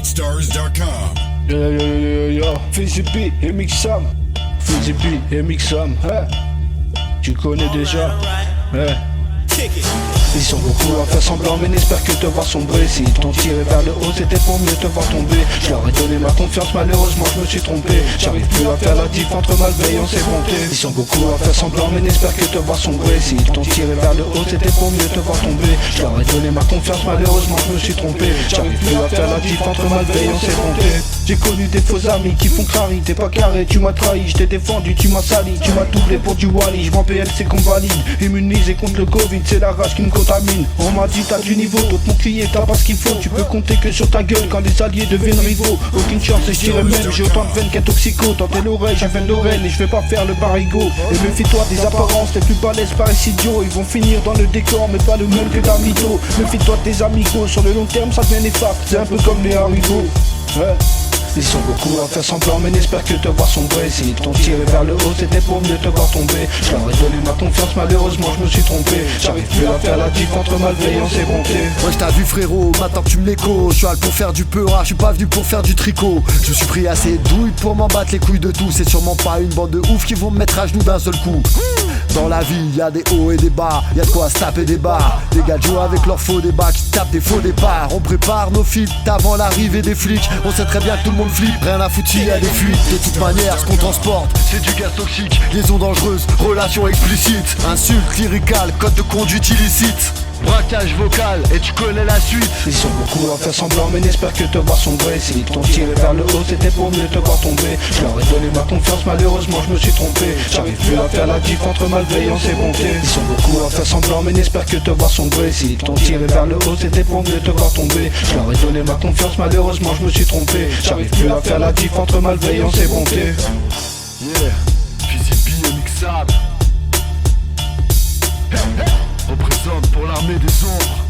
BeatStars.com. Yo, Fizzy B et Mixam. Fizzy B et Mixam, hein? Tu connais déjà, hein? Ils sont beaucoup à faire semblant mais n'espèrent que te voir sombrer. S'ils t'ont tiré vers le haut c'était pour mieux te voir tomber. Je leur ai donné ma confiance, malheureusement je me suis trompé. J'arrive plus à faire la diff entre malveillance et bonté. Ils sont beaucoup à faire semblant mais n'espèrent que te voir sombrer. S'ils t'ont tiré vers le haut c'était pour mieux te voir tomber. Je leur ai donné ma confiance, malheureusement je me suis trompé. J'arrive plus à faire la diff entre malveillance et bonté. J'ai connu des faux amis qui font crari, t'es pas carré, tu m'as trahi, je t'ai défendu, tu m'as sali, tu m'as doublé pour du Wally, je m'en PLC qu'on valide, immunisé contre le Covid, c'est la rage qui me contamine. On m'a dit t'as du niveau, d'autres m'ont crié t'as pas ce qu'il faut, tu peux compter que sur ta gueule quand les alliés deviennent rivaux. Aucune chance et je dirais même, j'ai autant de veines qu'un toxico, tenter l'oreille, j'ai veine d'oreille et je vais pas faire le barigot. Et méfie-toi des apparences, les plus balèzes paraissent idiots, ils vont finir dans le décor mais pas le même que d'amito. Méfie-toi de tes amigos, sur le long terme ça devient néfaste, c'est un peu comme les haricots. Ouais. Ils sont beaucoup à faire semblant mais n'espèrent que te voir sombrer. S'ils t'ont tiré vers le haut c'était pour mieux te voir tomber. Je leur ai donné ma confiance, malheureusement je me suis trompé. J'arrive plus à faire la diff entre malveillance et bonté. Ouais, je t'ai vu frérot, maintenant que tu me l'écho. Je suis pour faire du peura, je suis pas venu pour faire du tricot. Je me suis pris assez douille pour m'en battre les couilles de tout. C'est sûrement pas une bande de ouf qui vont me mettre à genoux d'un seul coup. Dans la vie, y'a des hauts et des bas, y'a de quoi se taper des barres. Des gars jouent avec leurs faux débats qui tapent des faux départs. On prépare nos feats avant l'arrivée des flics. On sait très bien que tout le monde flippe, rien à foutre s'il y a des fuites. De toute manière, ce qu'on transporte, c'est du gaz toxique. Liaison dangereuse, relations explicites. Insultes lyricales, code de conduite illicite. Braquage vocal, et tu connais la suite. Ils sont beaucoup à faire semblant mais n'espèrent que te voir sombrer. S'ils t'ont tiré vers le haut c'était pour mieux te voir tomber. Je leur ai donné ma confiance, malheureusement je me suis trompé. J'arrive plus à faire la diff entre malveillance et bonté. Ils sont beaucoup à faire semblant mais n'espèrent que te voir sombrer. S'ils t'ont tiré vers le haut c'était pour mieux te voir tomber. Je leur ai donné ma confiance, malheureusement je me suis trompé. J'arrive plus à faire la diff entre malveillance et bonté. Yeah, Fizzy B et Mixam. Représente pour l'armée des ombres.